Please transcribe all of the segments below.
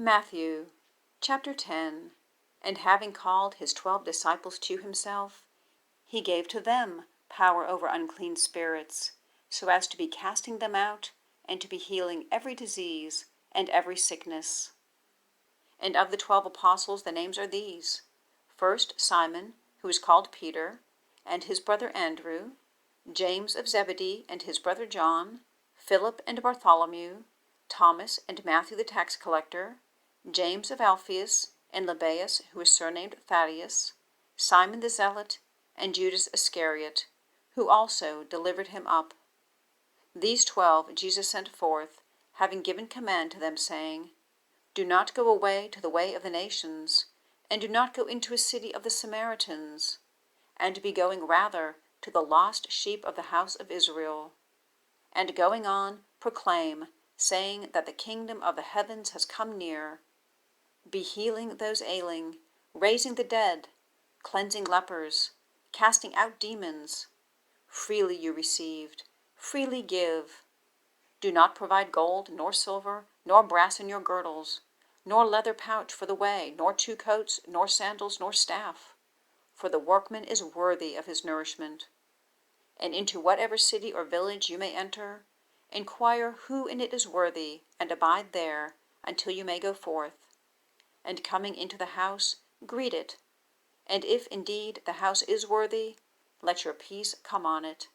Matthew chapter 10. And having called his 12 disciples to himself, he gave to them power over unclean spirits, so as to be casting them out, and to be healing every disease and every sickness. And of the 12 apostles the names are these: first, Simon, who is called Peter, and his brother Andrew, James of Zebedee and his brother John, Philip and Bartholomew, Thomas and Matthew the tax collector, James of Alpheus, and Lebbeus, who is surnamed Thaddeus, Simon the Zealot, and Judas Iscariot, who also delivered him up. These 12 Jesus sent forth, having given command to them, saying, Do not go away to the way of the nations, and do not go into a city of the Samaritans, and be going rather to the lost sheep of the house of Israel. And going on, proclaim, saying that the kingdom of the heavens has come near. Be healing those ailing, raising the dead, cleansing lepers, casting out demons. Freely you received, freely give. Do not provide gold, nor silver, nor brass in your girdles, nor leather pouch for the way, nor 2 coats, nor sandals, nor staff. For the workman is worthy of his nourishment. And into whatever city or village you may enter, inquire who in it is worthy, and abide there until you may go forth. And coming into the house, greet it. And if indeed the house is worthy, let your peace come on it.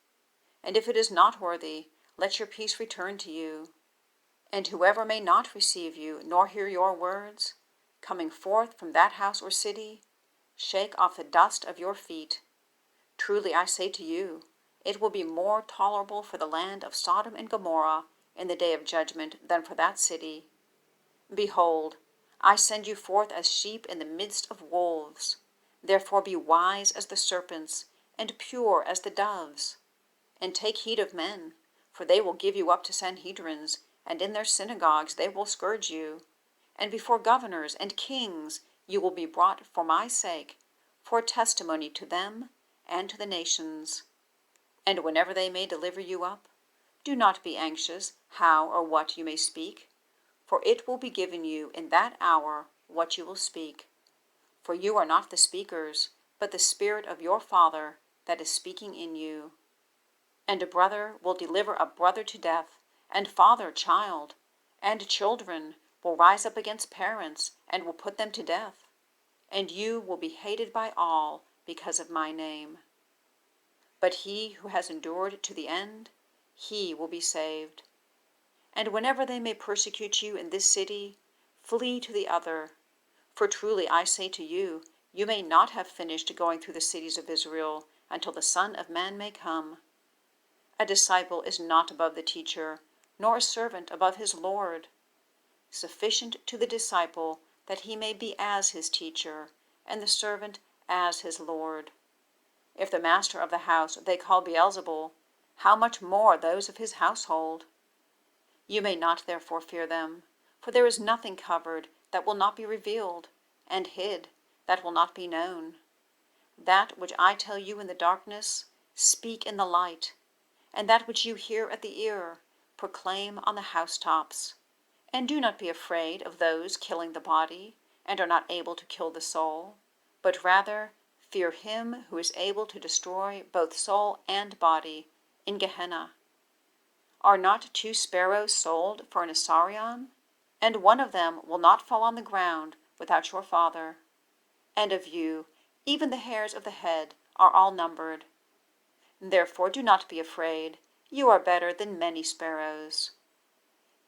And if it is not worthy, let your peace return to you. And whoever may not receive you, nor hear your words, coming forth from that house or city, shake off the dust of your feet. Truly I say to you, it will be more tolerable for the land of Sodom and Gomorrah in the day of judgment than for that city. Behold, I send you forth as sheep in the midst of wolves. Therefore be wise as the serpents, and pure as the doves. And take heed of men, for they will give you up to Sanhedrins, and in their synagogues they will scourge you. And before governors and kings you will be brought for my sake, for a testimony to them and to the nations. And whenever they may deliver you up, do not be anxious how or what you may speak, for it will be given you in that hour what you will speak. For you are not the speakers, but the Spirit of your Father that is speaking in you. And a brother will deliver a brother to death, and father child, and children will rise up against parents, and will put them to death. And you will be hated by all because of my name. But he who has endured to the end, he will be saved. And whenever they may persecute you in this city, flee to the other. For truly I say to you, you may not have finished going through the cities of Israel until the Son of Man may come. A disciple is not above the teacher, nor a servant above his Lord. Sufficient to the disciple that he may be as his teacher, and the servant as his Lord. If the master of the house they call Beelzebul, how much more those of his household? You may not therefore fear them, for there is nothing covered that will not be revealed, and hid that will not be known. That which I tell you in the darkness, speak in the light, and that which you hear at the ear, proclaim on the housetops. And do not be afraid of those killing the body, and are not able to kill the soul, but rather fear him who is able to destroy both soul and body in Gehenna. Are not 2 sparrows sold for an assarion? And one of them will not fall on the ground without your Father. And of you, even the hairs of the head are all numbered. Therefore do not be afraid, you are better than many sparrows.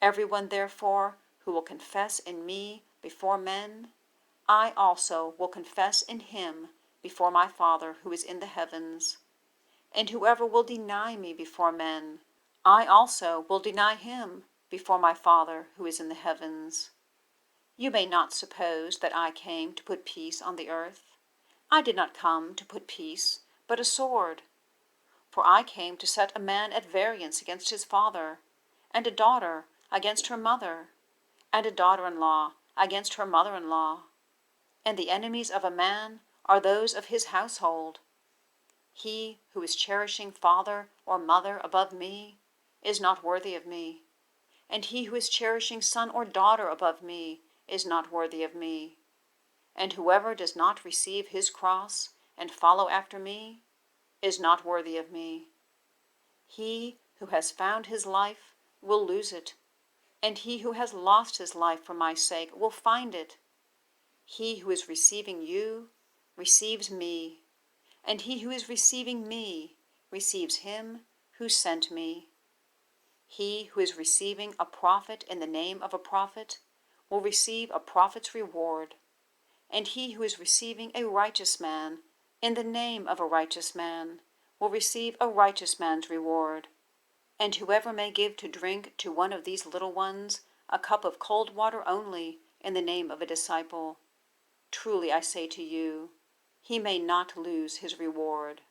Everyone, therefore, who will confess in me before men, I also will confess in him before my Father who is in the heavens. And whoever will deny me before men, I also will deny him before my Father who is in the heavens. You may not suppose that I came to put peace on the earth. I did not come to put peace, but a sword. For I came to set a man at variance against his father, and a daughter against her mother, and a daughter-in-law against her mother-in-law. And the enemies of a man are those of his household. He who is cherishing father or mother above me is not worthy of me, and he who is cherishing son or daughter above me is not worthy of me. And whoever does not receive his cross and follow after me is not worthy of me. He who has found his life will lose it, and he who has lost his life for my sake will find it. He who is receiving you receives me, and he who is receiving me receives him who sent me. He who is receiving a prophet in the name of a prophet will receive a prophet's reward, and he who is receiving a righteous man in the name of a righteous man will receive a righteous man's reward. And whoever may give to drink to one of these little ones a cup of cold water only in the name of a disciple, truly I say to you, he may not lose his reward.